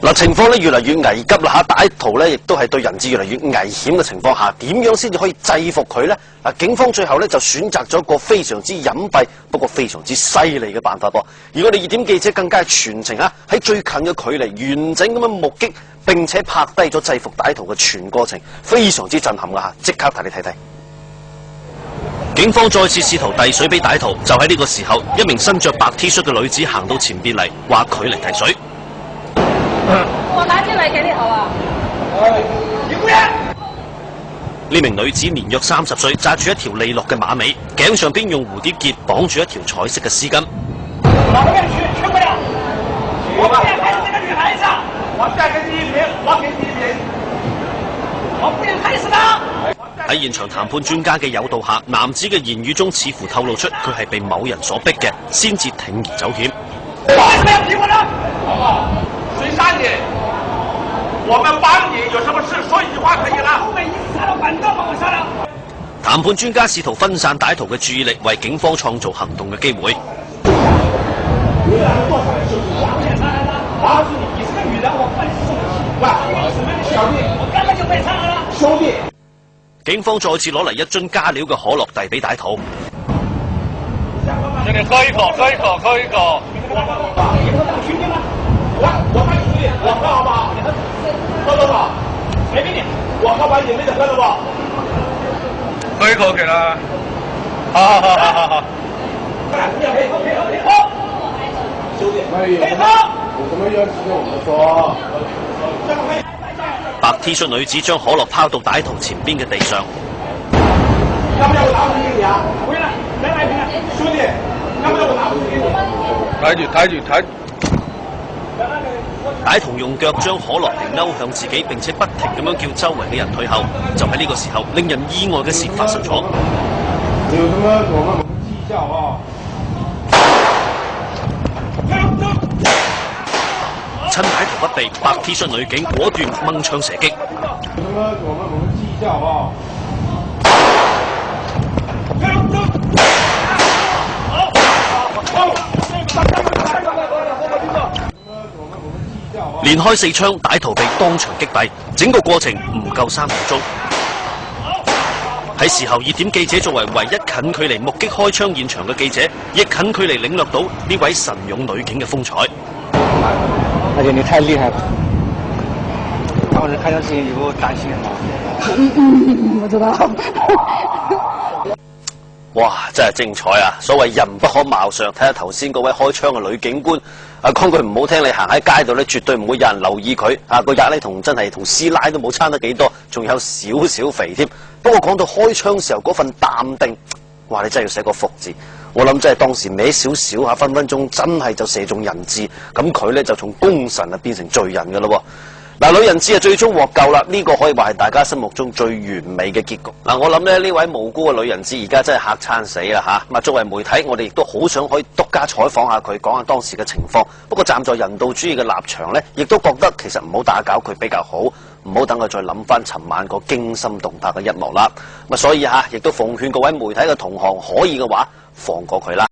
嗱，情況咧越嚟越危急啦嚇，歹徒咧亦都係對人質越嚟越危險嘅情況下，點樣先至可以制服佢呢？嗱，警方最後咧就選擇咗一個非常之隱蔽，不過非常之犀利嘅辦法噃。而我哋熱點記者更加係全程喺最近嘅距離，完整咁樣目擊並且拍低咗制服歹徒嘅全過程，非常之震撼㗎嚇！即刻帶你睇睇。警方再次試圖遞水俾歹徒，就喺呢個時候，一名身着白 T 恤嘅女子行到前邊嚟，話佢嚟遞水。我拿進嚟給你好啊！你不要！呢名女子年約30歲，紮住一條利落嘅馬尾，頸上邊用蝴蝶結綁住一條彩色嘅絲巾。我不願去不了，我不願害死這個女孩子。我再給你一瓶，我給你一瓶，我不願害死她。喺現場談判專家嘅誘導下，男子嘅言語中似乎透露出佢係被某人所逼嘅，先至鋌而走險。為什麼要逼我呢？好不好？誰殺你？我們幫你，有什麼事說一句話可以了。我們一起殺了，反正把我殺了。談判專家試圖分散歹徒嘅注意力，為警方創造行動嘅機會。你兩個做啥的？我告訴你，你是個女人，我管你是什麼事。為什麼你兄弟？我根本就被殺了。兄弟。警方再次攞嚟一樽加料嘅可樂遞俾歹徒。請你喝一口，喝一口，喝一口。你不當兄弟嗎？我幫你兄弟，我喝好不好？喝多少？隨便你。我喝完你們就喝了不？喝一口給他。好。喝。兄弟，可以喝。有什麼要事跟我們說。白 T 恤女子將可樂拋到歹徒前邊嘅地上。要不要我拿回去給你啊？回來，再來一瓶。兄弟，要不要我拿回去給你？抬舉。歹徒用腳將可樂瓶勾向自己，並且不停咁樣叫周圍嘅人退後。就喺呢個時候，令人意外嘅事發生咗。有什麼我們記下啊！趁歹徒不備，白 T 恤女警果斷掹槍射擊。有什麼我們記下啊！連開4槍，歹徒被當場擊斃，整個過程唔夠3秒鐘。喺事後，熱點記者作為唯一近距離目擊開槍現場嘅記者，亦近距離領略到呢位神勇女警嘅風采。而且你太厲害了，當時看上去有擔心嗎？我知道。哇，真係精彩啊！所謂人不可貌相，睇下頭先嗰位開槍嘅女警官，講句唔好聽，你行喺街度咧，絕對唔會有人留意佢。個樣咧同真係同師奶都冇差得幾多，仲有少少肥添。不過講到開槍時候嗰份淡定，哇！你真係要寫個服字。我諗真係當時歪少少嚇，分分鐘真係就射中人質，咁佢咧就從功臣變成罪人㗎咯。嗱，女人質最終獲救啦，呢個可以話係大家心目中最完美嘅結局。我諗咧呢位無辜嘅女人質而家真係嚇餐死啦嚇。作為媒體，我哋亦都好想可以獨家採訪下佢，講下當時嘅情況。不過站在人道主義嘅立場咧，亦都覺得其實唔好打攪佢比較好，唔好等佢再諗翻尋晚個驚心動魄嘅一幕啦。所以亦都奉勸各位媒體嘅同行，可以嘅話放過佢啦。